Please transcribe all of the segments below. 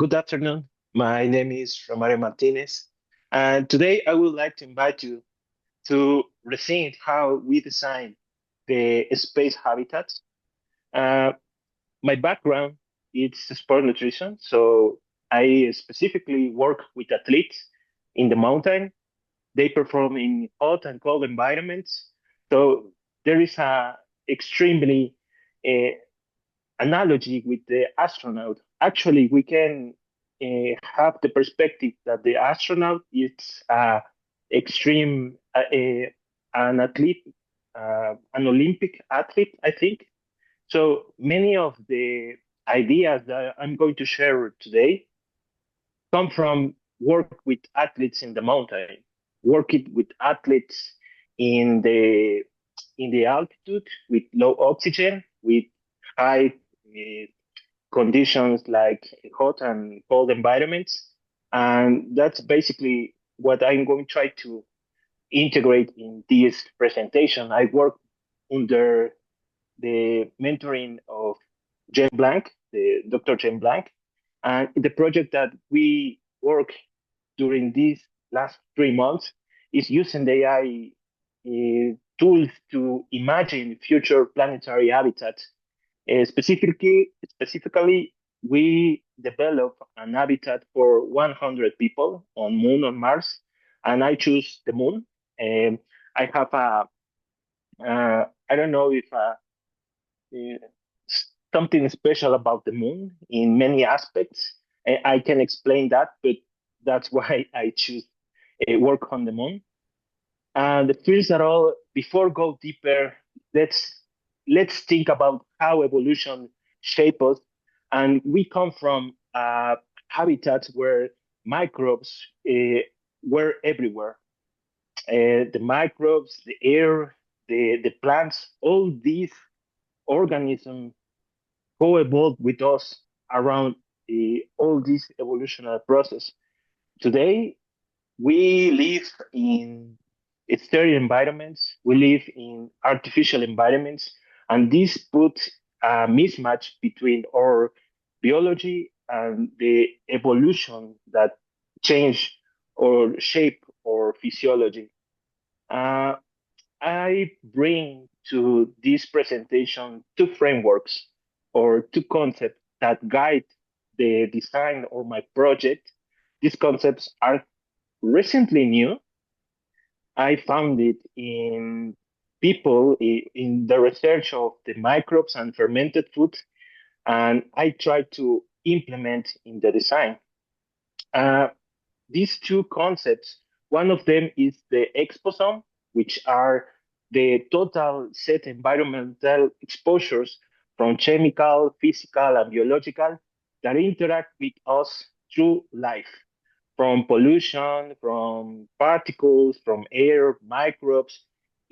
Good afternoon. My name is Romario Martinez, and today I would like to invite you to rethink how we design the space habitats. Uh, my background is sport nutrition, so I specifically work with athletes in the mountain. They perform in hot and cold environments, so there is a extremely uh, analogy with the astronaut. Actually, we can have the perspective that the astronaut is extreme, an athlete, an Olympic athlete, I think. So many of the ideas that I'm going to share today come from work with athletes in the mountain, working with athletes in the in the altitude with low oxygen, with high conditions like hot and cold environments. And that's basically what I'm going to try to integrate in this presentation. I work under the mentoring of Jen Blank, the Dr. Jen Blank. And the project that we work during these last 3 months is using the AI tools to imagine future planetary habitats. Specifically, we develop an habitat for 100 people on Moon on Mars, and I choose the Moon. Um, I have I don't know if uh, something special about the Moon in many aspects. I can explain that, but that's why I choose work on the Moon. And first of all, before go deeper, let's let's think about how evolution shaped us. And we come from habitats where microbes were everywhere. The microbes, the air, the plants, all these organisms co-evolved with us around all this evolutionary process. Today, we live in stereo environments, we live in artificial environments, and this puts a mismatch between our biology and the evolution that change or shape our physiology. Uh, I bring to this presentation two frameworks or two concepts that guide the design of my project. These concepts are recently new. I found it in people in the research of the microbes and fermented foods, and I tried to implement in the design. Uh, these two concepts, one of them is the exposome, which are the total set environmental exposures from chemical, physical, and biological that interact with us through life, from pollution, from particles, from air, microbes,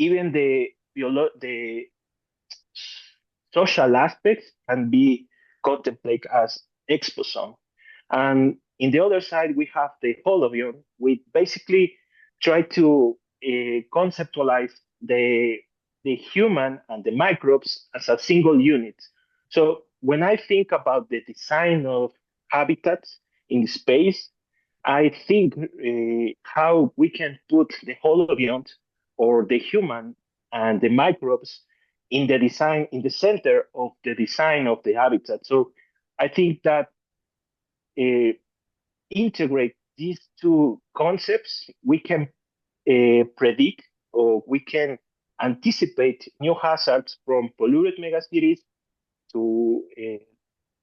even the social aspects can be contemplated as exposome. And in the other side, we have the holobiont. We basically try to conceptualize the human and the microbes as a single unit. So when I think about the design of habitats in space, I think how we can put the holobiont or the human and the microbes in the design, in the center of the design of the habitat. So I think that uh, integrate these two concepts, we can predict or we can anticipate new hazards from polluted megacities to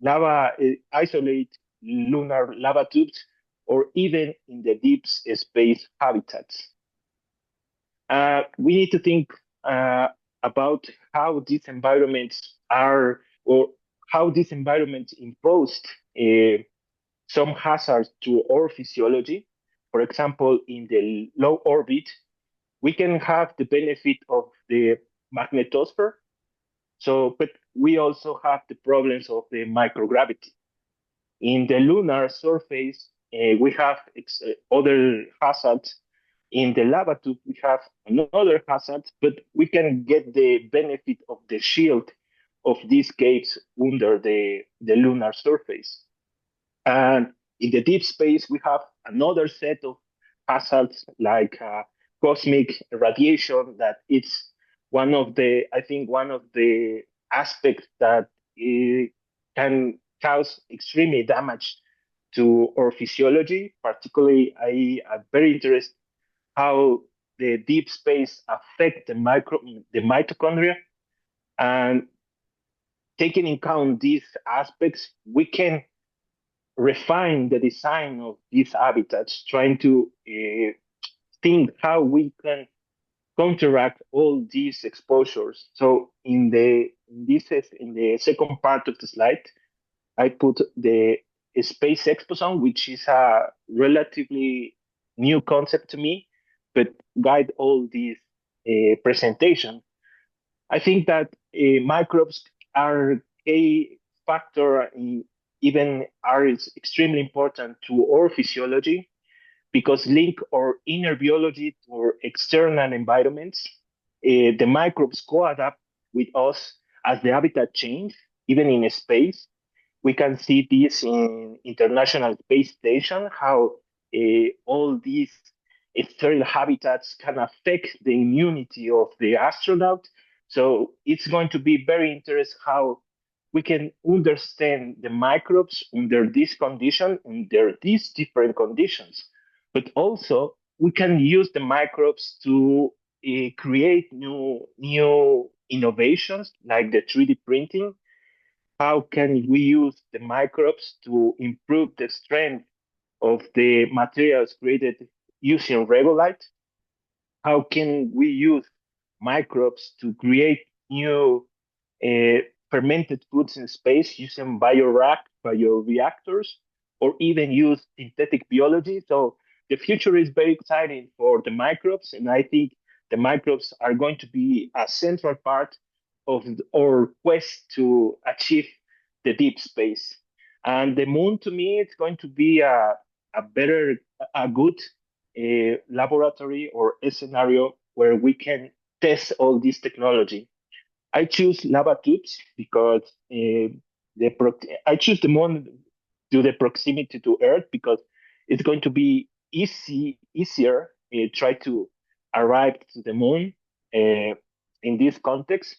lava isolate lunar lava tubes or even in the deep space habitats. We need to think about how these environments are or how these environments imposed some hazards to our physiology. For example, in the low orbit, we can have the benefit of the magnetosphere. So, but we also have the problems of the microgravity. In the lunar surface, we have other hazards. In the lava tube, we have another hazard, but we can get the benefit of the shield of these caves under the lunar surface. And in the deep space, we have another set of hazards like cosmic radiation that it's one of the, I think, one of the aspects that can cause extremely damage to our physiology. Particularly, I am very interested how the deep space affect the mitochondria, and taking in account these aspects, we can refine the design of these habitats, trying to think how we can counteract all these exposures. So in the second part of the slide, I put the space exposome, which is a relatively new concept to me, but guide all these presentation. I think that microbes are a factor in, even are is extremely important to our physiology because link our inner biology to our external environments. The microbes co-adapt with us as the habitat change, even in space. We can see this in International Space Station, how all these sterile habitats can affect the immunity of the astronaut. So it's going to be very interesting how we can understand the microbes under this condition, under these different conditions. But also we can use the microbes to create new innovations like the 3D printing. How can we use the microbes to improve the strength of the materials created using regolite? How can we use microbes to create new uh, fermented foods in space using bioreactors, or even use synthetic biology? So the future is very exciting for the microbes, and I think the microbes are going to be a central part of our quest to achieve the deep space. And the moon, to me, it's going to be a better, a good laboratory or a scenario where we can test all this technology. I choose lava tubes because I choose the moon to the proximity to Earth because it's going to be easier try to arrive to the moon in this context,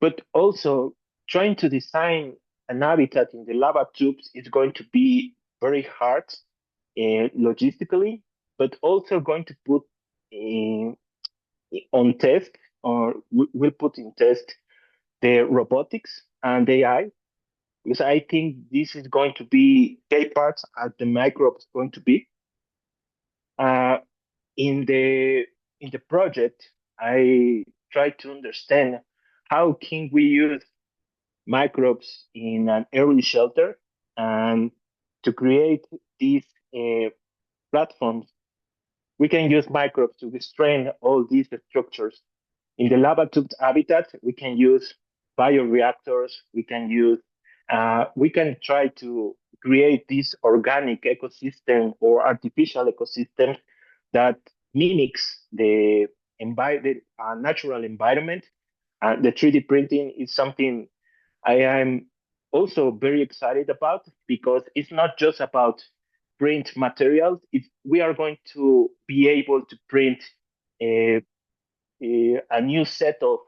but also trying to design an habitat in the lava tubes is going to be very hard logistically, but also going to put in, on test, or will put in test the robotics and AI, because I think this is going to be key parts as the microbes going to be. Uh, in the in the project, I try to understand how can we use microbes in an early shelter and to create these platforms. We can use microbes to restrain all these structures. In the lava-tube habitat, we can use bioreactors. We can try to create this organic ecosystem or artificial ecosystem that mimics the natural environment. The 3D printing is something I am also very excited about because it's not just about print materials. We are going to be able to print a new set of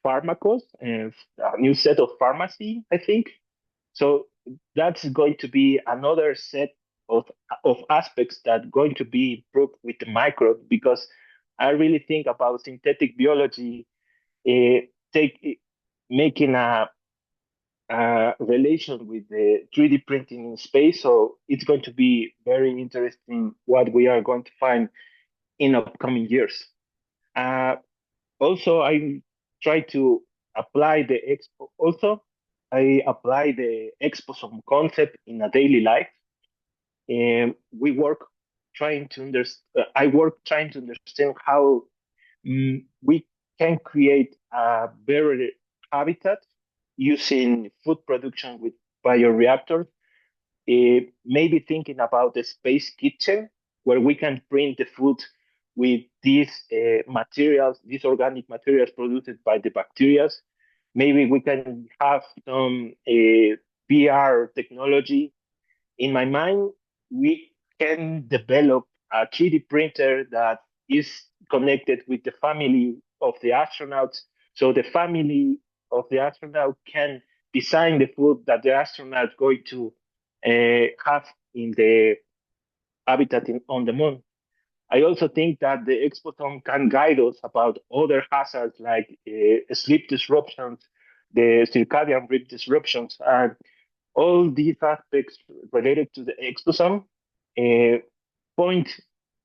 pharmacos, a new set of pharmacy, I think. So that's going to be another set of aspects that going to be improved with the microbe because I really think about synthetic biology, uh, take making a relation with the 3D printing in space. So it's going to be very interesting what we are going to find in upcoming years. Uh, Also, I try to apply the expo. Also, I apply the exposome concept in a daily life, and we work trying to understand. I work trying to understand how we can create a better habitat using food production with bioreactors. Maybe thinking about the space kitchen where we can print the food with these materials, these organic materials produced by the bacteria. Maybe we can have some VR technology in my mind, we can develop a 3D printer that is connected with the family of the astronauts. So the family of the astronaut can design the food that the astronaut is going to have in the habitat on the moon. I also think that the exposome can guide us about other hazards like sleep disruptions, the circadian rhythm disruptions, and all these aspects related to the exposome uh, point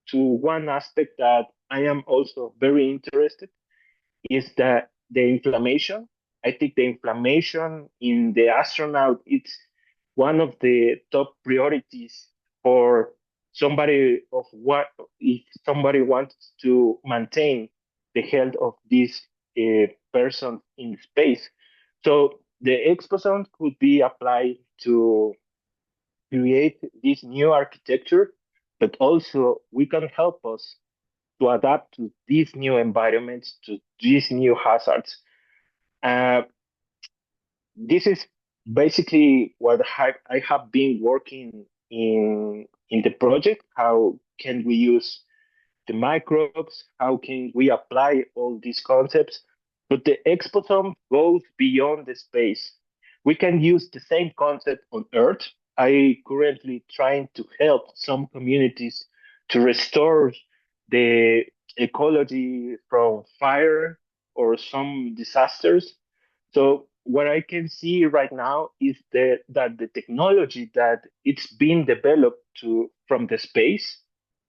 to one aspect that I am also very interested is that the inflammation. I think the inflammation in the astronaut is one of the top priorities for somebody of what if somebody wants to maintain the health of this person in space. So the exposome could be applied to create this new architecture, but also we can help us to adapt to these new environments, to these new hazards. Uh, this is basically what I have been working in the project. How can we use the microbes? How can we apply all these concepts? But the exposome goes beyond the space. We can use the same concept on Earth. I currently trying to help some communities to restore the ecology from fire or some disasters. So what I can see right now is that the technology that it's being developed to from the space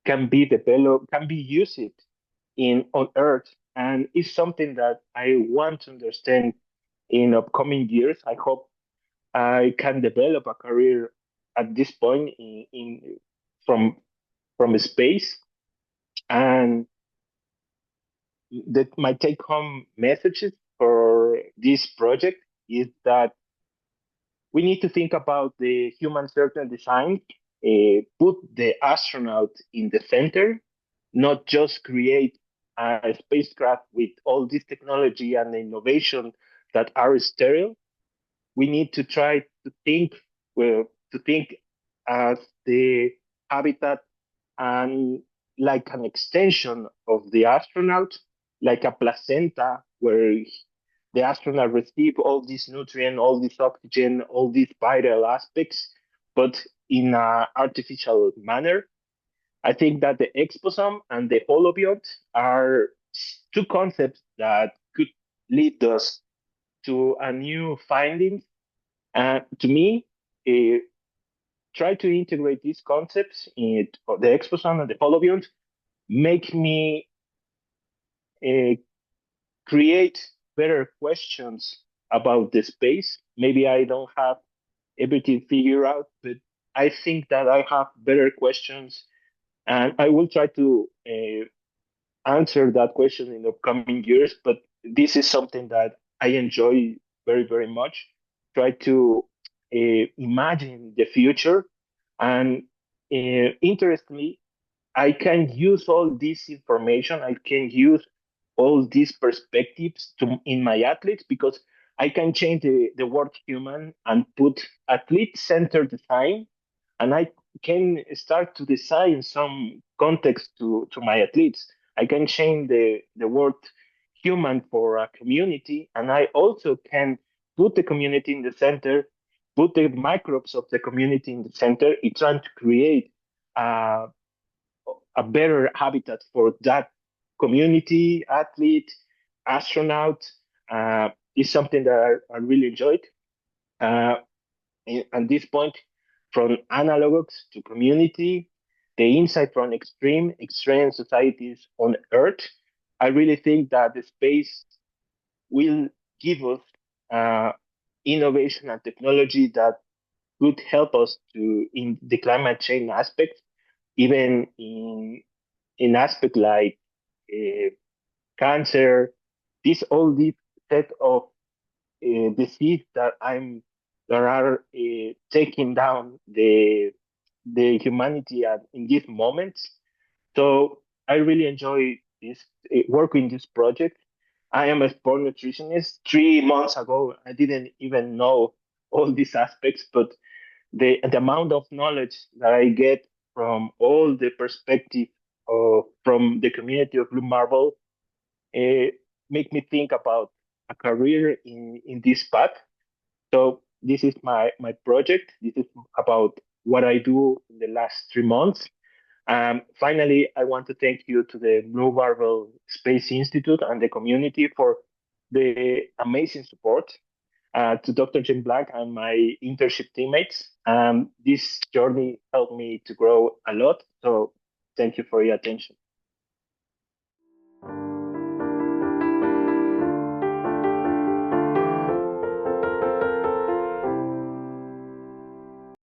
can be developed, can be used in on Earth, and is something that I want to understand in upcoming years. I hope I can develop a career at this point in from from space. And that my take home messages for this project is that we need to think about the human circle design, put the astronaut in the center, not just create a spacecraft with all this technology and innovation that are sterile. We need to try to think well, to think as the habitat and like an extension of the astronaut, like a placenta where the astronaut receive all these nutrient, all this oxygen, all these vital aspects, but in an artificial manner. I think that the exposome and the holobiont are two concepts that could lead us to a new findings. And to me, uh, try to integrate these concepts in the exposome and the holobiont make me uh, create better questions about the space. Maybe I don't have everything figured out, but I think that I have better questions, and I will try to answer that question in the coming years. But this is something that I enjoy very, very much. Try to imagine the future, and interestingly, I can use all this information. I can use all these perspectives to in my athletes because I can change the word human and put athlete centered design, and I can start to design some context to my athletes. I can change the word human for a community, and I also can put the community in the center, put the microbes of the community in the center. It's trying to create uh, a better habitat for that community, athlete, astronaut. Is something that I really enjoyed. Uh, at this point, from analogs to community, the insight from extreme societies on Earth, I really think that the space will give us uh, innovation and technology that could help us to in the climate change aspect, even in aspect like uh, cancer, this all this set of disease that are taking down the humanity at, in this moment. So I really enjoy this work in this project. I am a sport nutritionist. 3 months ago, I didn't even know all these aspects, but the amount of knowledge that I get from all the perspective from the community of Blue Marble uh, make me think about a career in this path. So this is my project. This is about what I do in the last 3 months. Finally, I want to thank you to the Blue Marble Space Institute and the community for the amazing support. To Dr. Jim Black and my internship teammates. This journey helped me to grow a lot. So thank you for your attention.